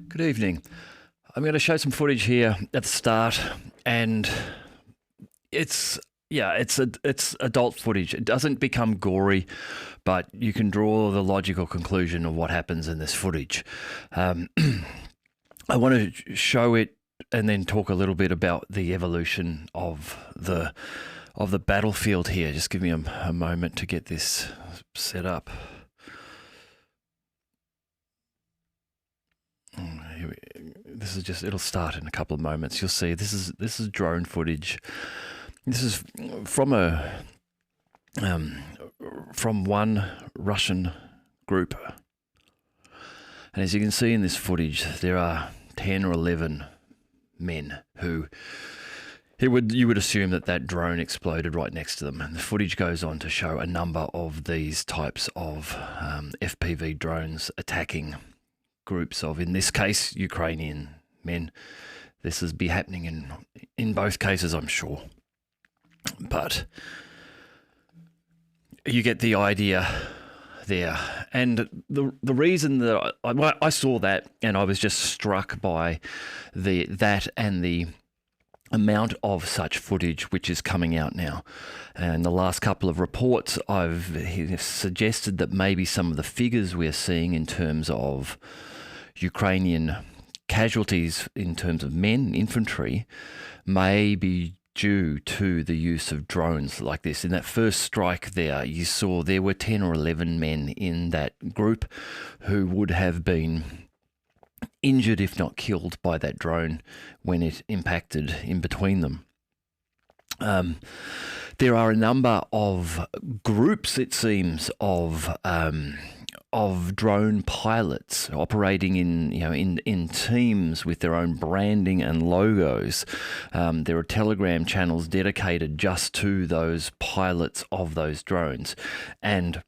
Good evening. I'm going to show some footage here at the start, and it's adult footage. It doesn't become gory, but you can draw the logical conclusion of what happens in this footage. I want to show it and then talk a little bit about the evolution of the battlefield here. Just give me a moment to get this set up. This is just, it'll start in a couple of moments. You'll see this is drone footage. This is from from one Russian group. And as you can see in this footage, there are 10 or 11 men who you would assume that drone exploded right next to them. And the footage goes on to show a number of these types of FPV drones attacking groups of, in this case, Ukrainian men. This is be happening in both cases, I'm sure. But you get the idea there. And the reason that I saw that, and I was just struck by that and the amount of such footage which is coming out now. And the last couple of reports, I've suggested that maybe some of the figures we're seeing in terms of Ukrainian casualties in terms of men, infantry, may be due to the use of drones like this. In that first strike there, you saw there were 10 or 11 men in that group who would have been injured, if not killed, by that drone when it impacted in between them. There are a number of groups, it seems, of drone pilots operating in teams with their own branding and logos. There are Telegram channels dedicated just to those pilots of those drones. And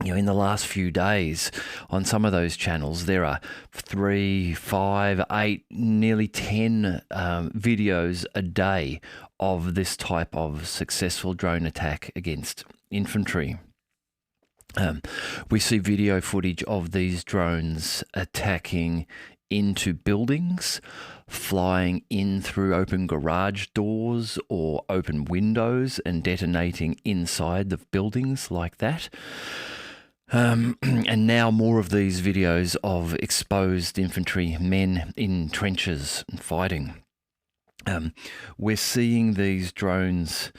in the last few days on some of those channels, there are 3, 5, 8, nearly 10 videos a day of this type of successful drone attack against infantry. We see video footage of these drones attacking into buildings, flying in through open garage doors or open windows and detonating inside the buildings like that. And now more of these videos of exposed infantry men in trenches fighting. We're seeing these drones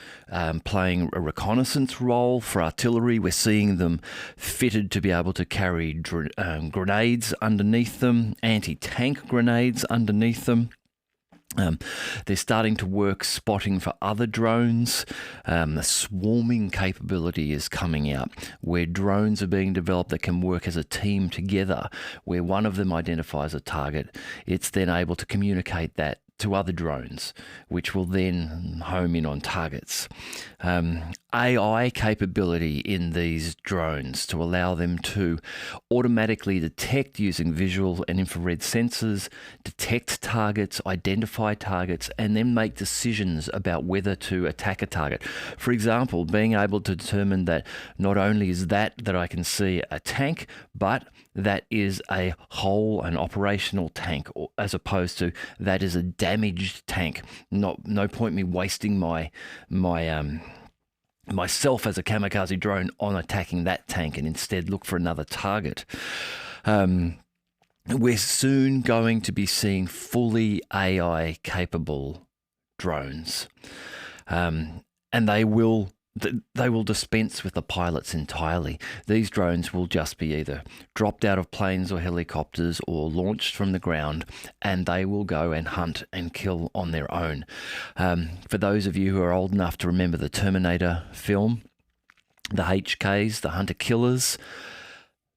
playing a reconnaissance role for artillery. We're seeing them fitted to be able to carry grenades underneath them, anti-tank grenades underneath them. They're starting to work spotting for other drones. The swarming capability is coming out, where drones are being developed that can work as a team together, where one of them identifies a target. It's then able to communicate that to other drones, which will then home in on targets. AI capability in these drones to allow them to automatically detect using visual and infrared sensors, detect targets, identify targets, and then make decisions about whether to attack a target. For example, being able to determine that not only is that I can see a tank, but that is a whole and operational tank, as opposed to that is a damaged tank. No point me wasting myself as a kamikaze drone on attacking that tank, and instead look for another target. We're soon going to be seeing fully AI capable drones, and they will dispense with the pilots entirely. These drones will just be either dropped out of planes or helicopters or launched from the ground, and they will go and hunt and kill on their own. For those of you who are old enough to remember the Terminator film, the HKs, the hunter-killers,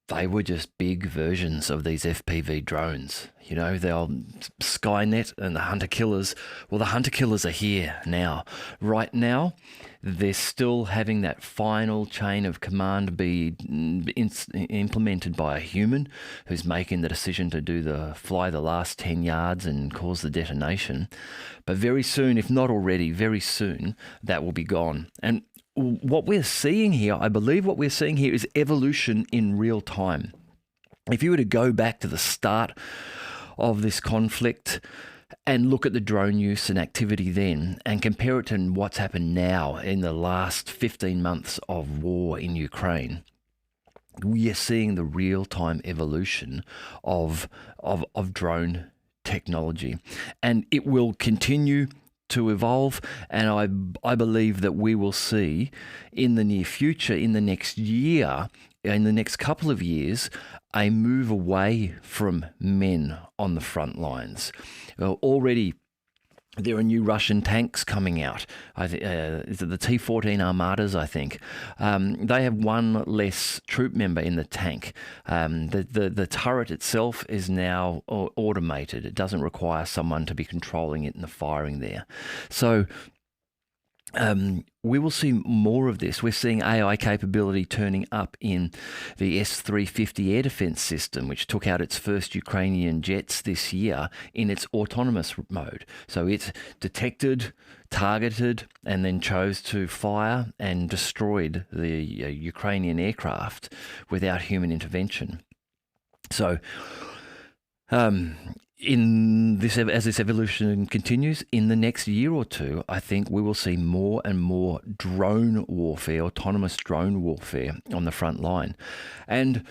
they were just big versions of these FPV drones. The old Skynet and the hunter-killers. Well, the hunter-killers are here now. Right now, they're still having that final chain of command be implemented by a human who's making the decision to fly the last 10 yards and cause the detonation. But very soon, if not already, very soon, that will be gone. And what we're seeing here, I believe what we're seeing here is evolution in real time. If you were to go back to the start of this conflict and look at the drone use and activity then and compare it to what's happened now in the last 15 months of war in Ukraine, we are seeing the real-time evolution of drone technology, and it will continue to evolve. And I believe that we will see in the near future, in the next year, in the next couple of years, a move away from men on the front lines. Already, there are new Russian tanks coming out. Is it the T-14 Armadas, I think? They have one less troop member in the tank. The turret itself is now automated. It doesn't require someone to be controlling it and the firing there. So we will see more of this. We're seeing AI capability turning up in the S-350 air defense system, which took out its first Ukrainian jets this year in its autonomous mode. So it's detected, targeted, and then chose to fire and destroyed the Ukrainian aircraft without human intervention. So as this evolution continues, in the next year or two, I think we will see more and more drone warfare, autonomous drone warfare on the front line. And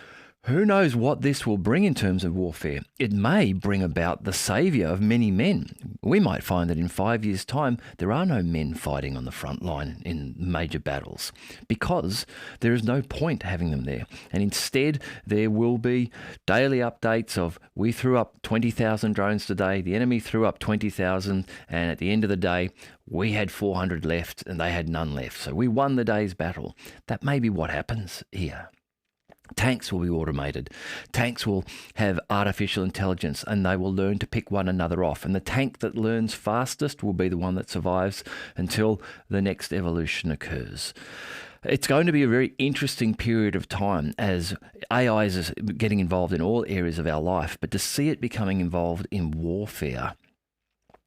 who knows what this will bring in terms of warfare? It may bring about the saviour of many men. We might find that in 5 years' time, there are no men fighting on the front line in major battles because there is no point having them there. And instead, there will be daily updates of, we threw up 20,000 drones today, the enemy threw up 20,000, and at the end of the day, we had 400 left and they had none left. So we won the day's battle. That may be what happens here. Tanks will be automated. Tanks will have artificial intelligence and they will learn to pick one another off. And the tank that learns fastest will be the one that survives until the next evolution occurs. It's going to be a very interesting period of time as AI is getting involved in all areas of our life, but to see it becoming involved in warfare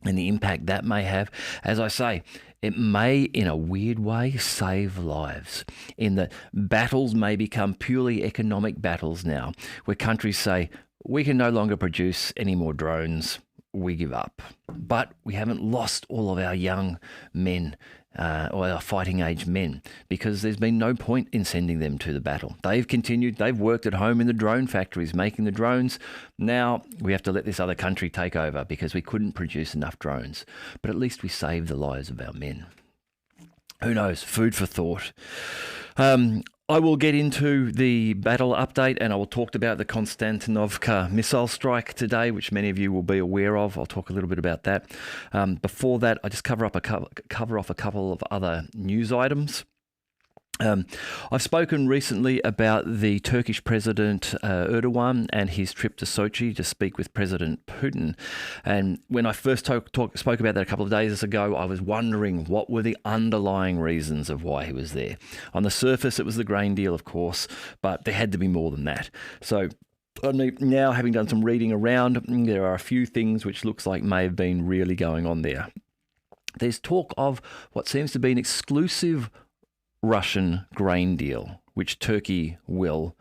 and the impact that may have, as I say, it may, in a weird way, save lives. In that battles may become purely economic battles now, where countries say, we can no longer produce any more drones, we give up. But we haven't lost all of our young men or our fighting age men, because there's been no point in sending them to the battle. They've continued, they've worked at home in the drone factories making the drones. Now we have to let this other country take over because we couldn't produce enough drones. But at least we saved the lives of our men. Who knows? Food for thought. I will get into the battle update and I will talk about the Konstantinovka missile strike today, which many of you will be aware of. I'll talk a little bit about that. Before that, I just cover off a couple of other news items. I've spoken recently about the Turkish President Erdogan and his trip to Sochi to speak with President Putin. And when I first spoke about that a couple of days ago, I was wondering what were the underlying reasons of why he was there. On the surface, it was the grain deal, of course, but there had to be more than that. So now, having done some reading around, there are a few things which looks like may have been really going on there. There's talk of what seems to be an exclusive Russian grain deal, which Turkey will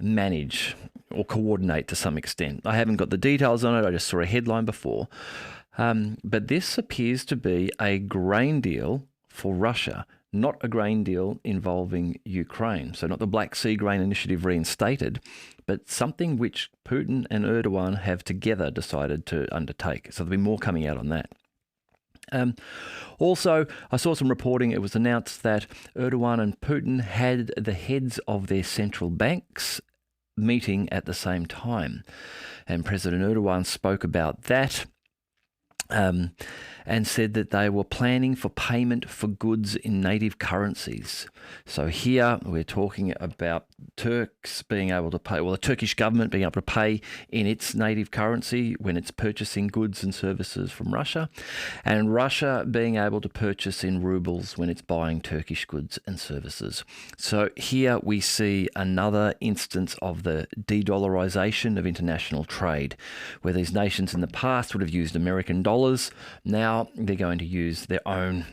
manage or coordinate to some extent. I haven't got the details on it. I just saw a headline before. But this appears to be a grain deal for Russia, not a grain deal involving Ukraine. So not the Black Sea Grain Initiative reinstated, but something which Putin and Erdogan have together decided to undertake. So there'll be more coming out on that. Also, I saw some reporting. It was announced that Erdogan and Putin had the heads of their central banks meeting at the same time. And President Erdogan spoke about that and said that they were planning for payment for goods in native currencies. So here we're talking about Turks being able to pay, well, the Turkish government being able to pay in its native currency when it's purchasing goods and services from Russia, and Russia being able to purchase in rubles when it's buying Turkish goods and services. So here we see another instance of the de-dollarization of international trade, where these nations in the past would have used American dollars. Now they're going to use their own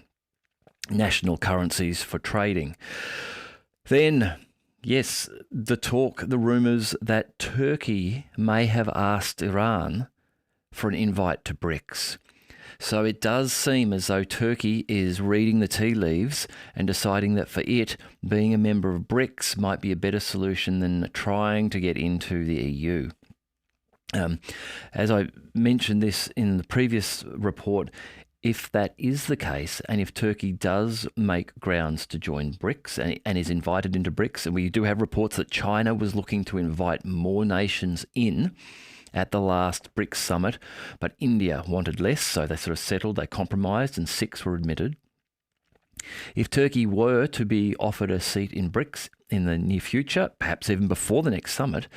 national currencies for trading. Then Yes, the rumours that Turkey may have asked Iran for an invite to BRICS. So it does seem as though Turkey is reading the tea leaves and deciding that for it, being a member of BRICS might be a better solution than trying to get into the EU. As I mentioned this in the previous report, if that is the case, and if Turkey does make grounds to join BRICS and is invited into BRICS, and we do have reports that China was looking to invite more nations in at the last BRICS summit, but India wanted less, so they sort of settled, they compromised, and 6 were admitted. If Turkey were to be offered a seat in BRICS in the near future, perhaps even before the next summit,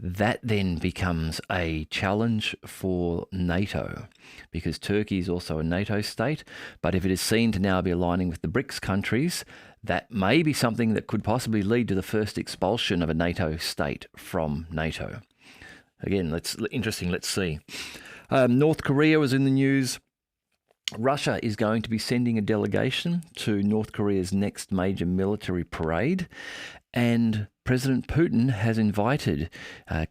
that then becomes a challenge for NATO, because Turkey is also a NATO state. But if it is seen to now be aligning with the BRICS countries, that may be something that could possibly lead to the first expulsion of a NATO state from NATO. Again, interesting. Let's see. North Korea was in the news. Russia is going to be sending a delegation to North Korea's next major military parade, and President Putin has invited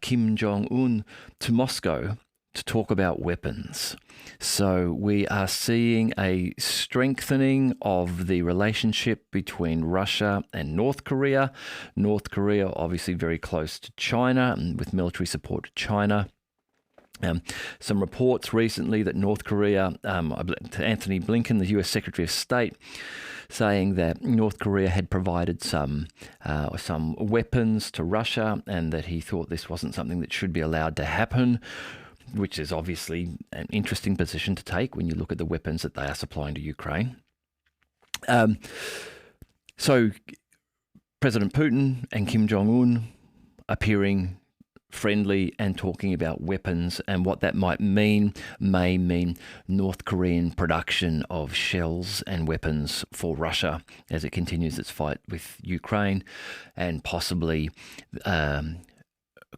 Kim Jong-un to Moscow to talk about weapons. So we are seeing a strengthening of the relationship between Russia and North Korea. North Korea obviously very close to China and with military support to China. Some reports recently that North Korea, to Anthony Blinken, the US Secretary of State, saying that North Korea had provided some weapons to Russia and that he thought this wasn't something that should be allowed to happen, which is obviously an interesting position to take when you look at the weapons that they are supplying to Ukraine. So President Putin and Kim Jong-un appearing friendly and talking about weapons, and what that may mean North Korean production of shells and weapons for Russia as it continues its fight with Ukraine, and possibly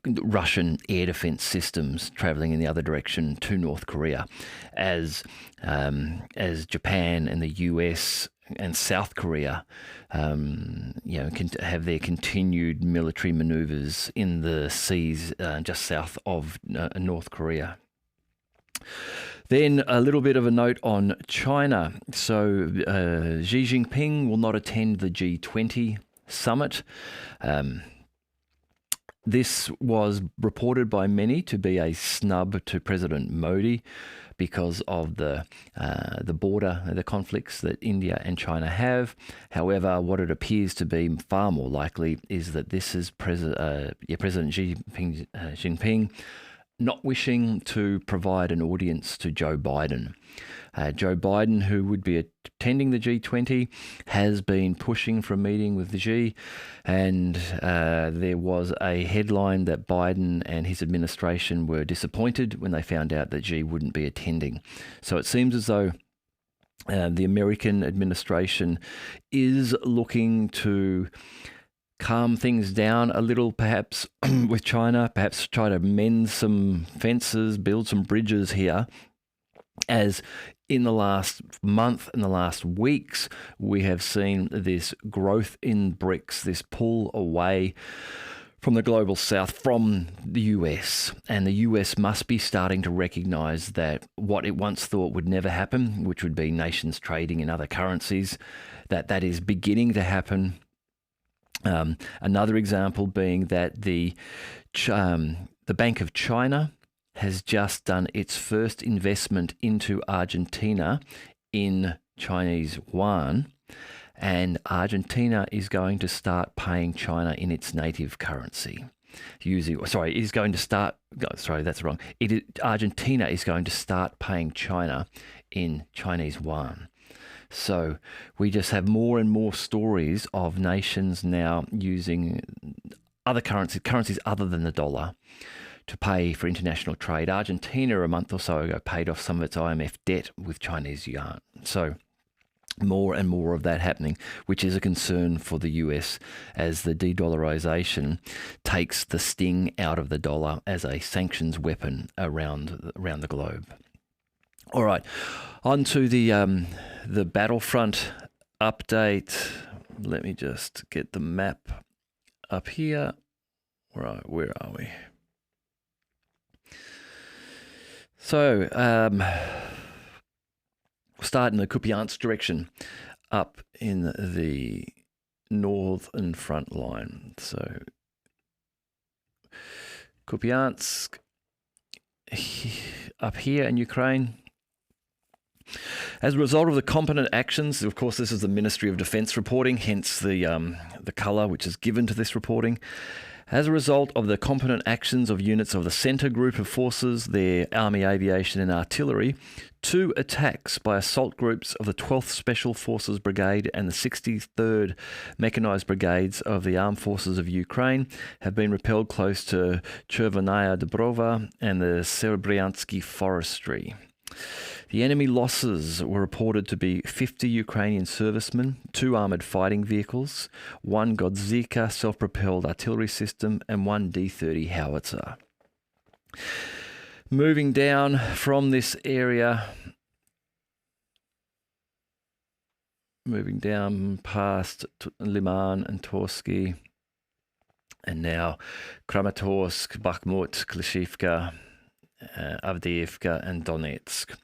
Russian air defense systems traveling in the other direction to North Korea, as Japan and the US and South Korea, can have their continued military maneuvers in the seas just south of North Korea. Then a little bit of a note on China. So Xi Jinping will not attend the G20 summit. This was reported by many to be a snub to President Modi because of the conflicts that India and China have. However, what it appears to be far more likely is that this is President Xi Jinping not wishing to provide an audience to Joe Biden. Joe Biden, who would be attending the G20, has been pushing for a meeting with Xi, and there was a headline that Biden and his administration were disappointed when they found out that Xi wouldn't be attending. So it seems as though the American administration is looking to calm things down a little, perhaps with China, perhaps try to mend some fences, build some bridges here, as in the last month and the last weeks, we have seen this growth in BRICS, this pull away from the global south, from the US. And the US must be starting to recognize that what it once thought would never happen, which would be nations trading in other currencies, that is beginning to happen. Another example being that the Bank of China has just done its first investment into Argentina in Chinese yuan, and Argentina is going to start paying China in its native currency. Argentina is going to start paying China in Chinese yuan. So we just have more and more stories of nations now using other currencies other than the dollar to pay for international trade. Argentina, a month or so ago, paid off some of its IMF debt with Chinese yuan. So more and more of that happening, which is a concern for the US as the de-dollarization takes the sting out of the dollar as a sanctions weapon around the globe. All right, on to the battlefront update. let me just get the map up here. Where are we? So, start in the Kupiansk direction, up in the northern front line. So, Kupiansk, up here in Ukraine. As a result of the competent actions, of course, this is the Ministry of Defence reporting, hence the colour which is given to this reporting. As a result of the competent actions of units of the Centre Group of Forces, their Army Aviation and Artillery, 2 attacks by assault groups of the 12th Special Forces Brigade and the 63rd Mechanised Brigades of the Armed Forces of Ukraine have been repelled close to Chervenaya Dobrova and the Serebryansky Forestry. The enemy losses were reported to be 50 Ukrainian servicemen, 2 armoured fighting vehicles, 1 Godzika self-propelled artillery system, and 1 D-30 howitzer. Moving down from this area, moving down past Liman and Torsky, and now Kramatorsk, Bakhmut, Klishivka, Avdiivka and Donetsk.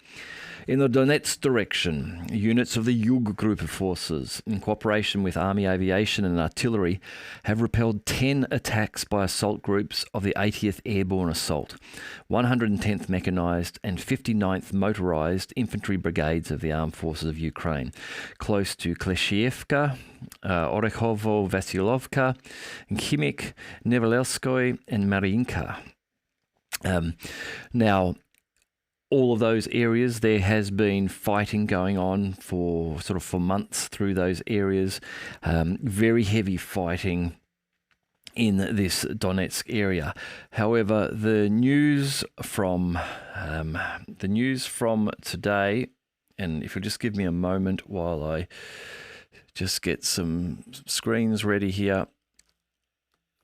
In the Donetsk direction, units of the Yug Group of Forces, in cooperation with Army Aviation and Artillery, have repelled 10 attacks by assault groups of the 80th Airborne Assault, 110th Mechanised and 59th Motorised Infantry Brigades of the Armed Forces of Ukraine, close to Kleshievka, Orekhovo, Vasilovka, Khimik, Nevelskoye and Mariinka. Now, all of those areas, there has been fighting going on for months through those areas. Very heavy fighting in this Donetsk area. However, the news from today, and if you'll just give me a moment while I just get some screens ready here.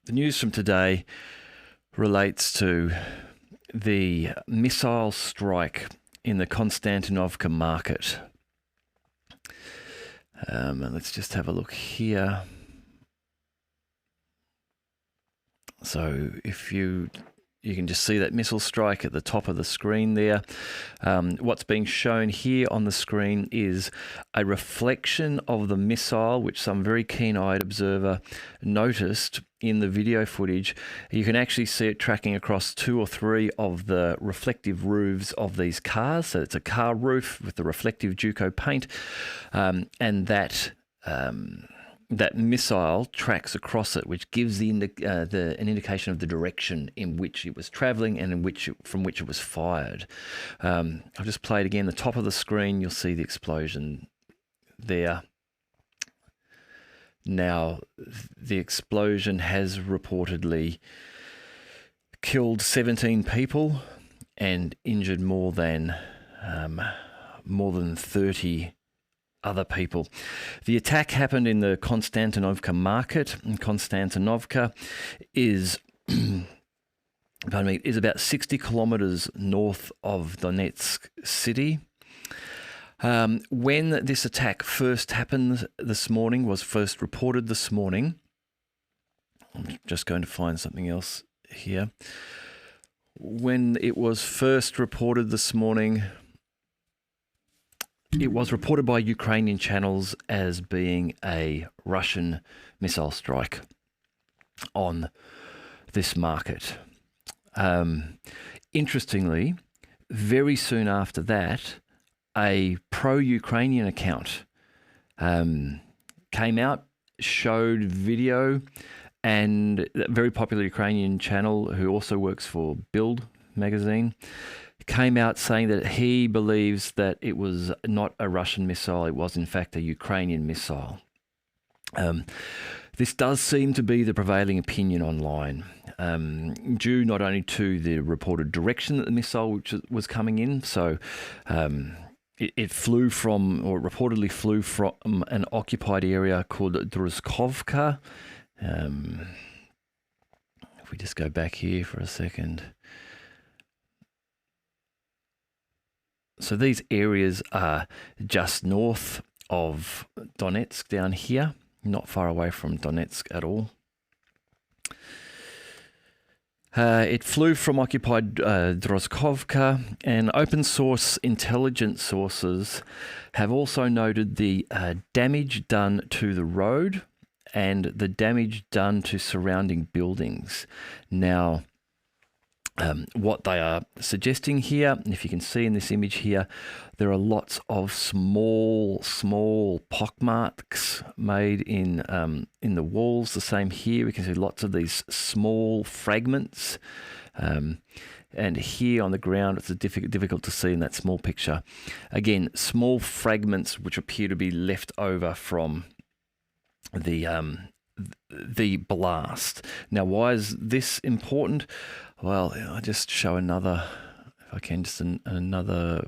The news from today relates to the missile strike in the Konstantinovka market. And let's just have a look here. So if you can just see that missile strike at the top of the screen there. What's being shown here on the screen is a reflection of the missile, which some very keen-eyed observer noticed in the video footage. You can actually see it tracking across 2 or 3 of the reflective roofs of these cars. So it's a car roof with the reflective Duco paint, and that missile tracks across it, which gives an indication of the direction in which it was travelling and from which it was fired. I'll just play it again. The top of the screen, you'll see the explosion there. Now, the explosion has reportedly killed 17 people and injured more than 30 other people. The attack happened in the Konstantinovka market, and Konstantinovka is about 60 kilometers north of Donetsk city. When this attack first happened this morning, was first reported this morning, I'm just going to find something else here. When it was first reported this morning, it was reported by Ukrainian channels as being a Russian missile strike on this market. Interestingly, very soon after that, a pro-Ukrainian account came out, showed video, and a very popular Ukrainian channel who also works for Build magazine came out saying that he believes that it was not a Russian missile, it was in fact a Ukrainian missile. This does seem to be the prevailing opinion online, due not only to the reported direction that the missile was coming in, so it flew from, or reportedly flew from, an occupied area called Druzhkovka. If we just go back here for a second. So these areas are just north of Donetsk down here. not far away from Donetsk at all. It flew from occupied Drozhkovka, and open source intelligence sources have also noted the damage done to the road and the damage done to surrounding buildings. Now, what they are suggesting here, if you can see in this image here, there are lots of small pockmarks made in the walls. The same here, we can see lots of these small fragments. And here on the ground, it's difficult to see in that small picture. Again, small fragments which appear to be left over from the blast. Now, why is this important? Well, I'll just show another, if I can, just another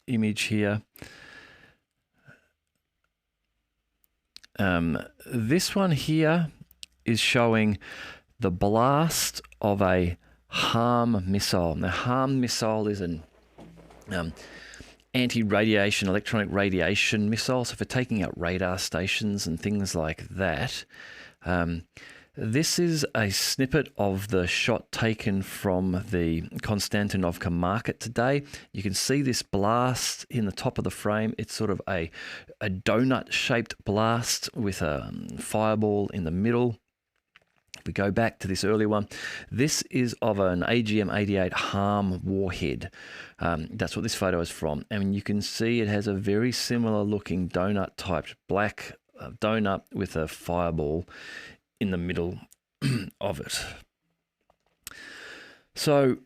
image here. This one here is showing the blast of a HARM missile. Now, HARM missile is an anti-radiation, electronic radiation missile. So for taking out radar stations and things like that. This is a snippet of the shot taken from the Konstantinovka market today. You can see this blast in the top of the frame. It's sort of a donut-shaped blast with a fireball in the middle. If we go back to this earlier one, this is of an AGM-88 HARM warhead. That's what this photo is from. And you can see it has a very similar looking donut-typed black donut with a fireball in the middle of it. So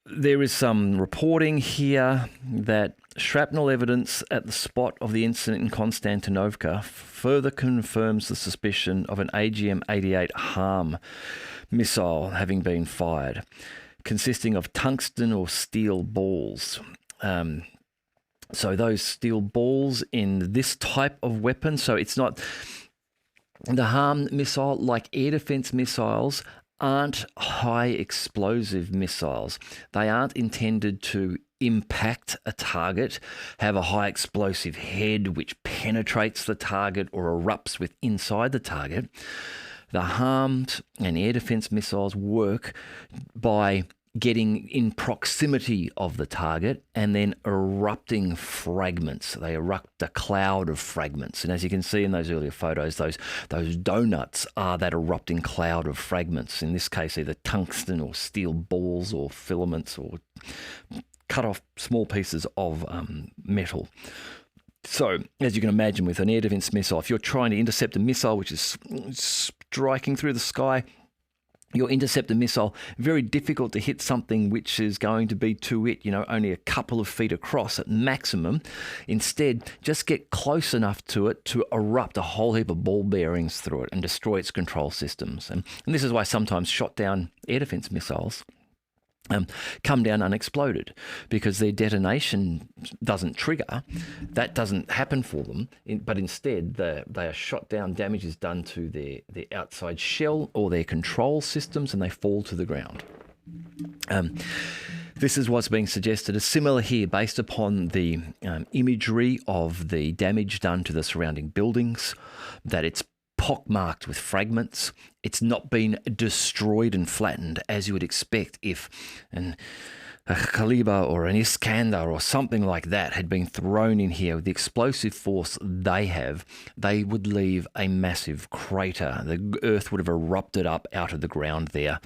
there is some reporting here that shrapnel evidence at the spot of the incident in Konstantinovka further confirms the suspicion of an AGM-88 HARM missile having been fired, consisting of tungsten or steel balls. So those steel balls in this type of weapon, so it's not the HARM missile, like air defense missiles, aren't high explosive missiles. They aren't intended to impact a target, have a high explosive head which penetrates the target or erupts with inside the target. The HARM and air defense missiles work by getting in proximity of the target and then erupting fragments. They erupt a cloud of fragments. And as you can see in those earlier photos, those donuts are that erupting cloud of fragments. In this case, either tungsten or steel balls or filaments or cut off small pieces of metal. So, as you can imagine, with an air defense missile, if you're trying to intercept a missile which is striking through the sky, your interceptor missile, very difficult to hit something which is going to be to it, only a couple of feet across at maximum. Instead, just get close enough to it to erupt a whole heap of ball bearings through it and destroy its control systems. And this is why sometimes shot down air defense missiles come down unexploded, because their detonation doesn't trigger. That doesn't happen for them, but instead they are shot down, damage is done to their outside shell or their control systems, and they fall to the ground. This is what's being suggested. It's similar here based upon the imagery of the damage done to the surrounding buildings, that it's pockmarked with fragments. It's not been destroyed and flattened as you would expect if a Khaliba or an Iskander or something like that had been thrown in here. With the explosive force they have, they would leave a massive crater. The earth would have erupted up out of the ground there.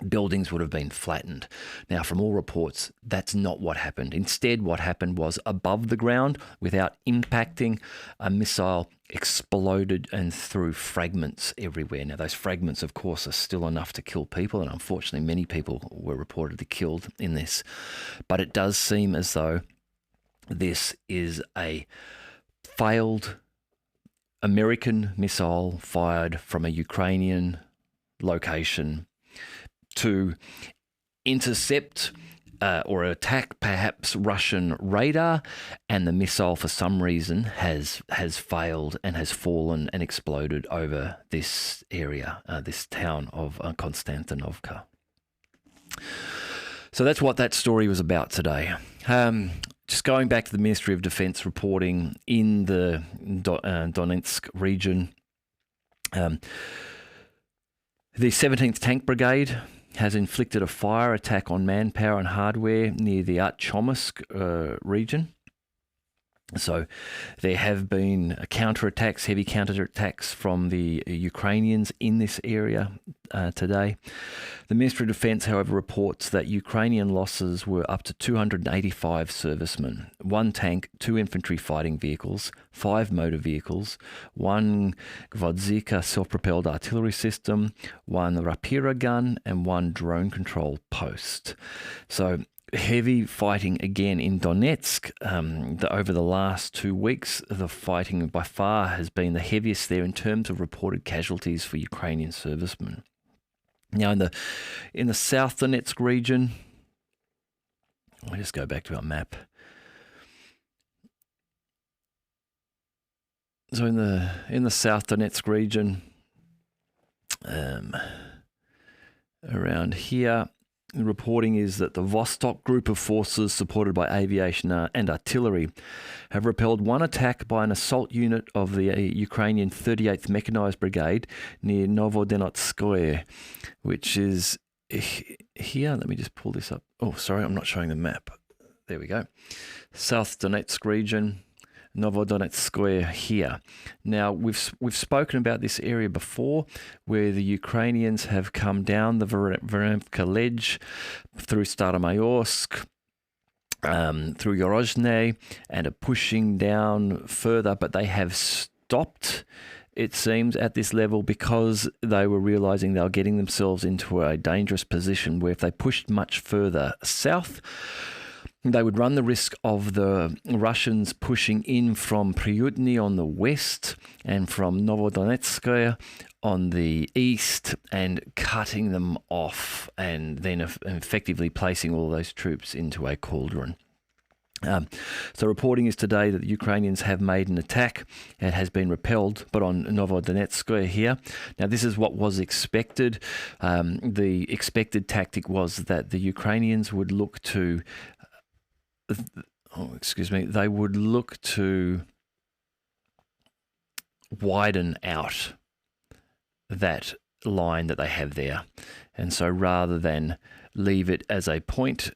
Buildings would have been flattened. Now, from all reports, that's not what happened. Instead, what happened was above the ground, without impacting, a missile exploded and threw fragments everywhere. Now, those fragments, of course, are still enough to kill people, and unfortunately, many people were reportedly killed in this. But it does seem as though this is a failed American missile fired from a Ukrainian location to intercept or attack perhaps Russian radar, and the missile for some reason has failed and has fallen and exploded over this area, this town of Konstantinovka. So that's what that story was about today. just going back to the Ministry of Defence reporting in the Donetsk region, the 17th Tank Brigade has inflicted a fire attack on manpower and hardware near the Artyomsk region. So there have been counterattacks, heavy counterattacks from the Ukrainians in this area today. The Ministry of Defence, however, reports that Ukrainian losses were up to 285 servicemen, 1 tank, 2 infantry fighting vehicles, 5 motor vehicles, 1 Gvozdika self-propelled artillery system, 1 Rapira gun, and 1 drone control post. So heavy fighting again in Donetsk. Over the last 2 weeks, the fighting by far has been the heaviest there in terms of reported casualties for Ukrainian servicemen. Now, in the South Donetsk region, I'll just go back to our map. So in the South Donetsk region, around here, the reporting is that the Vostok group of forces, supported by aviation and artillery, have repelled 1 attack by an assault unit of the Ukrainian 38th Mechanized Brigade near Novodonetskoye, which is here. Let me just pull this up. Oh, sorry, I'm not showing the map. There we go. South Donetsk region, Novodonetskoye here. Now, we've spoken about this area before, where the Ukrainians have come down the Veremka ledge through Staromayorsk, through Yorozhne, and are pushing down further, but they have stopped, it seems, at this level because they were realizing they were getting themselves into a dangerous position where if they pushed much further south, they would run the risk of the Russians pushing in from Pryutny on the west and from Novodonetskoye on the east and cutting them off, and then effectively placing all those troops into a cauldron. So reporting is today that the Ukrainians have made an attack. It has been repelled, but on Novodonetskoye here. Now, this is what was expected. The expected tactic was that the Ukrainians would look to they would look to widen out that line that they have there. And so rather than leave it as a point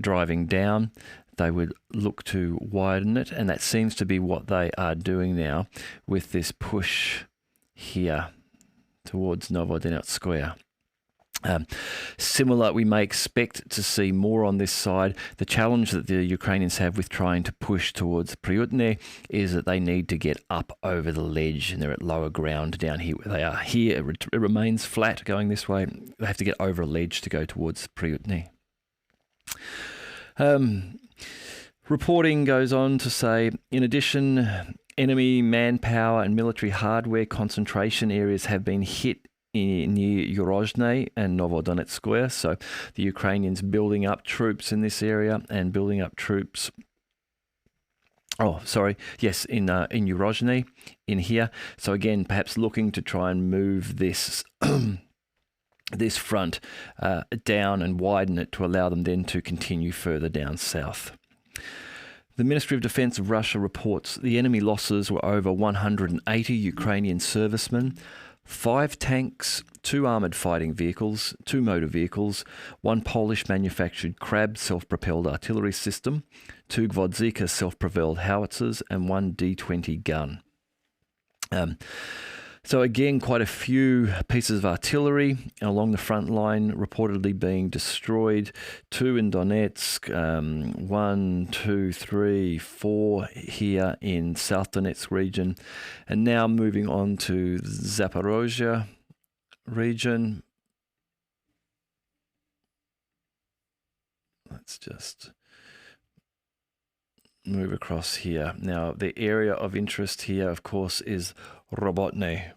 driving down, they would look to widen it. And that seems to be what they are doing now with this push here towards Novodonetskoye. Similar, we may expect to see more on this side. The challenge that the Ukrainians have with trying to push towards Pryutny is that they need to get up over the ledge, and they're at lower ground down here where they are. Here, it remains flat going this way. They have to get over a ledge to go towards Pryutny. Reporting goes on to say, in addition, enemy manpower and military hardware concentration areas have been hit near Yorozhne and Novodonetskoye. So the Ukrainians building up troops in this area and building up troops. Oh, sorry. Yes, in Yorozhne, in here. So again, perhaps looking to try and move this this front down and widen it to allow them then to continue further down south. The Ministry of Defence of Russia reports the enemy losses were over 180 Ukrainian servicemen, 5 tanks, 2 armoured fighting vehicles, 2 motor vehicles, 1 Polish-manufactured Krab self-propelled artillery system, 2 Gvozdika self-propelled howitzers, and 1 D-20 gun. So again, quite a few pieces of artillery along the front line reportedly being destroyed. 2 in Donetsk, 1, 2, 3, 4 here in South Donetsk region. And now moving on to Zaporozhye region. Let's just move across here. Now, the area of interest here, of course, is Robotny.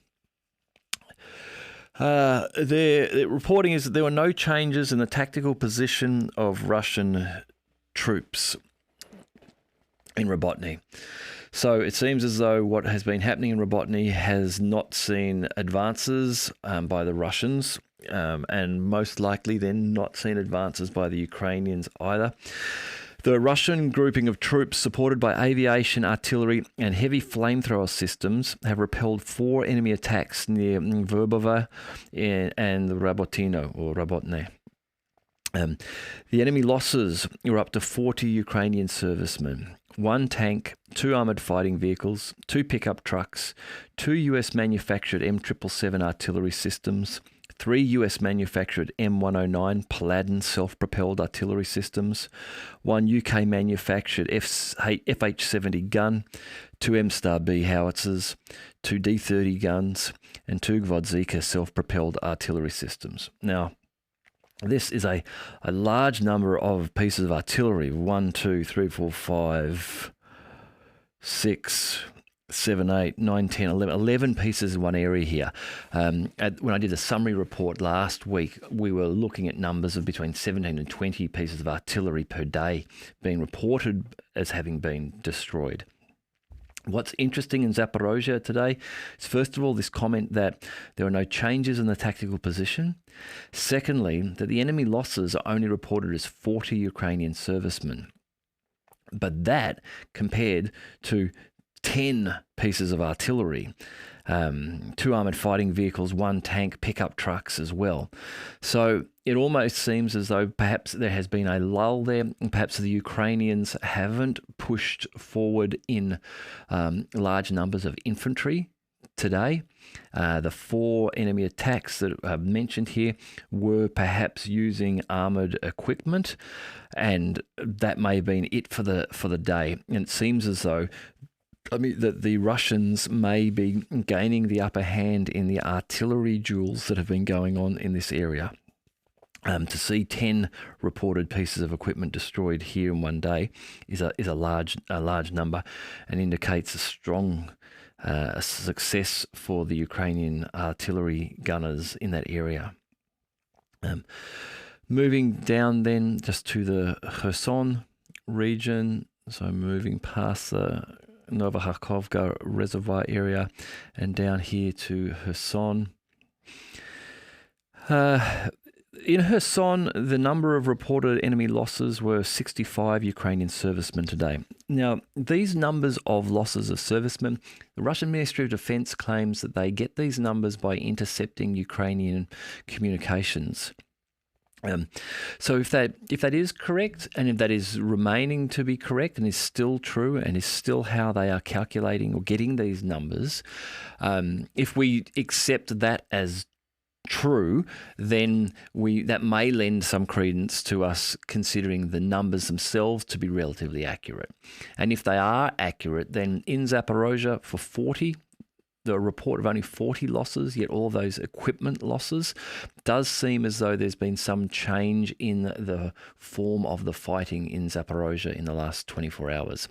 The reporting is that there were no changes in the tactical position of Russian troops in Robotny. So it seems as though what has been happening in Robotny has not seen advances by the Russians, and most likely then not seen advances by the Ukrainians either. The Russian grouping of troops supported by aviation, artillery and heavy flamethrower systems have repelled 4 enemy attacks near Verbova and Rabotino or Rabotne. The enemy losses were up to 40 Ukrainian servicemen, 1 tank, 2 armoured fighting vehicles, 2 pickup trucks, 2 US manufactured M777 artillery systems, 3 US manufactured M109 Paladin self-propelled artillery systems, 1 UK manufactured FH70 gun, 2 M-Star-B howitzers, 2 D30 guns, and 2 Gvozdika self-propelled artillery systems. Now, this is a large number of pieces of artillery. 1, 2, 3, 4, 5, 6, 7, 8, 9, 10, 11 pieces in one area here. When I did a summary report last week, we were looking at numbers of between 17 and 20 pieces of artillery per day being reported as having been destroyed. What's interesting in Zaporozhye today is, first of all, this comment that there are no changes in the tactical position. Secondly, that the enemy losses are only reported as 40 Ukrainian servicemen. But that compared to 10 pieces of artillery, 2 armoured fighting vehicles, 1 tank, pickup trucks as well. So it almost seems as though perhaps there has been a lull there, and perhaps the Ukrainians haven't pushed forward in large numbers of infantry today. The 4 enemy attacks that I've mentioned here were perhaps using armoured equipment, and that may have been it for the day. And it seems as though that the Russians may be gaining the upper hand in the artillery duels that have been going on in this area. To see 10 reported pieces of equipment destroyed here in one day is a large number, and indicates a strong success for the Ukrainian artillery gunners in that area. Moving down then just to the Kherson region, so moving past the Novokharkovka reservoir area and down here to Kherson. In Kherson, the number of reported enemy losses were 65 Ukrainian servicemen today. Now, these numbers of losses of servicemen, the Russian Ministry of Defense claims that they get these numbers by intercepting Ukrainian communications. So if that is correct, and if that is remaining to be correct and is still true and is still how they are calculating or getting these numbers, if we accept that as true, then that may lend some credence to us considering the numbers themselves to be relatively accurate. And if they are accurate, then in Zaporozhye for 40, the report of only 40 losses, yet all of those equipment losses, does seem as though there's been some change in the form of the fighting in Zaporozhye in the last 24 hours.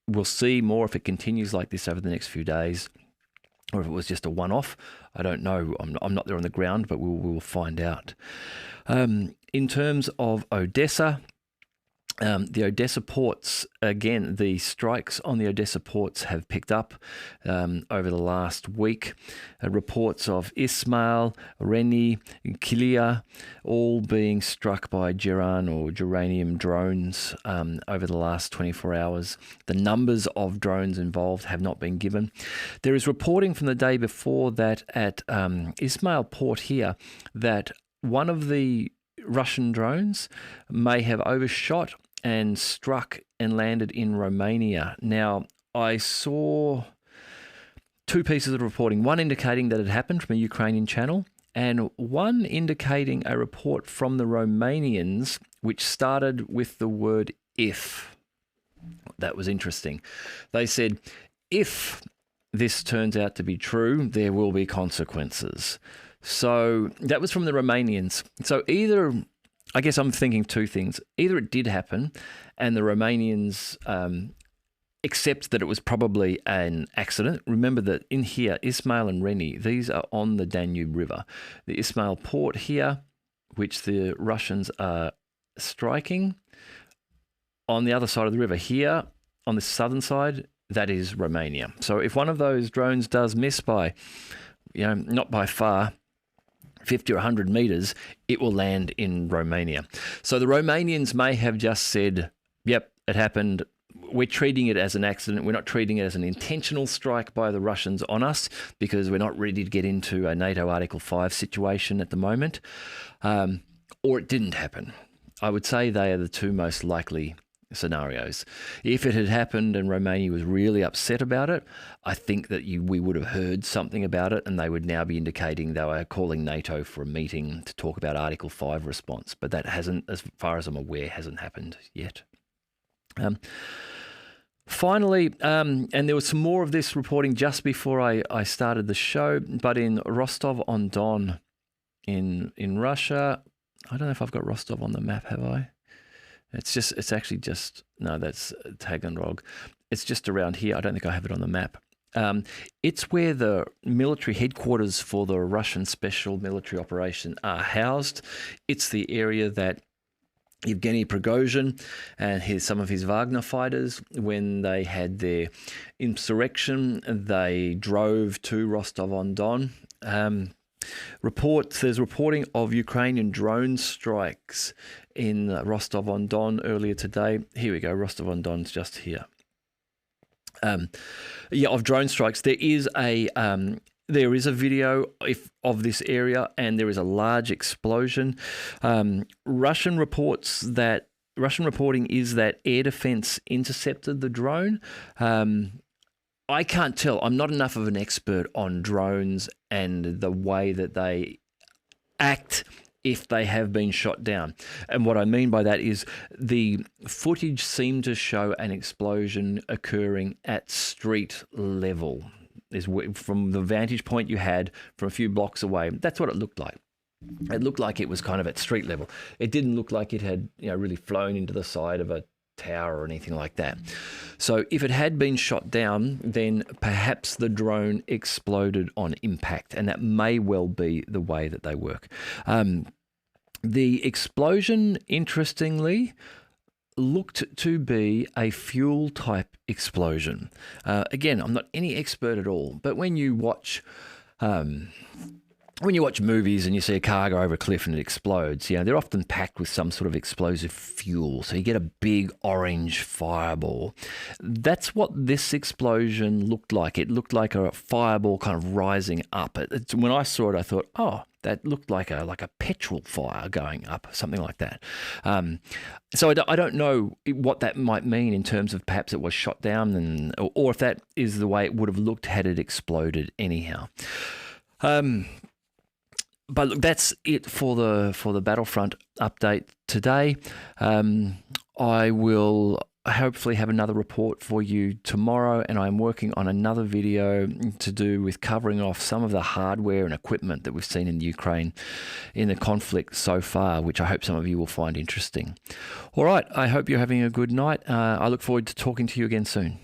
We'll see more if it continues like this over the next few days, or if it was just a one-off. I don't know. I'm not there on the ground, but we'll find out. In terms of Odessa, the Odessa ports, again, the strikes on the Odessa ports have picked up over the last week. Reports of Ismail, Reni, Kilia, all being struck by geranium drones over the last 24 hours. The numbers of drones involved have not been given. There is reporting from the day before that at Ismail port here that one of the Russian drones may have overshot and struck and landed in Romania. Now, I saw 2 pieces of reporting, one indicating that it happened from a Ukrainian channel, and one indicating a report from the Romanians which started with the word if. That was interesting. They said, if this turns out to be true, there will be consequences. So that was from the Romanians. So either, I guess I'm thinking 2 things. Either it did happen and the Romanians accept that it was probably an accident. Remember that in here, Ismail and Reni, these are on the Danube River. The Ismail port here, which the Russians are striking, on the other side of the river here, on the southern side, that is Romania. So if one of those drones does miss by, not by far, 50 or 100 meters, it will land in Romania. So the Romanians may have just said, yep, It happened. We're treating it as an accident. We're not treating it as an intentional strike by the Russians on us, because we're not ready to get into a NATO Article 5 situation at the moment. Or it didn't happen. I would say they are the two most likely scenarios. If it had happened and Romania was really upset about it, I think that we would have heard something about it, and they would now be indicating they were calling NATO for a meeting to talk about Article 5 response. But that hasn't, as far as I'm aware, hasn't happened yet. Finally, and there was some more of this reporting just before I started the show, but in Rostov-on-Don in Russia, I don't know if I've got Rostov on the map, have I? It's actually just, no, that's Taganrog. It's just around here. I don't think I have it on the map. It's where the military headquarters for the Russian Special Military Operation are housed. It's the area that Yevgeny Prigozhin and some of his Wagner fighters, when they had their insurrection, they drove to Rostov-on-Don. There's reporting of Ukrainian drone strikes in Rostov-on-Don earlier today. Here we go. Rostov-on-Don's just here. Of drone strikes. There is a video of this area, and there is a large explosion. Russian reporting is that air defense intercepted the drone. I can't tell. I'm not enough of an expert on drones and the way that they act if they have been shot down. And what I mean by that is the footage seemed to show an explosion occurring at street level. From the vantage point you had from a few blocks away, that's what it looked like. It looked like it was kind of at street level. It didn't look like it had, really flown into the side of a tower or anything like that. So if it had been shot down, then perhaps the drone exploded on impact, and that may well be the way that they work. The explosion, interestingly, looked to be a fuel type explosion. Again, I'm not any expert at all, but when you watch movies and you see a car go over a cliff and it explodes, they're often packed with some sort of explosive fuel. So you get a big orange fireball. That's what this explosion looked like. It looked like a fireball kind of rising up. When I saw it, I thought, oh, that looked like a petrol fire going up, something like that. So I don't know what that might mean in terms of perhaps it was shot down, or if that is the way it would have looked had it exploded anyhow. But look, that's it for the Battlefront update today. I will hopefully have another report for you tomorrow, and I'm working on another video to do with covering off some of the hardware and equipment that we've seen in Ukraine in the conflict so far, which I hope some of you will find interesting. All right, I hope you're having a good night. I look forward to talking to you again soon.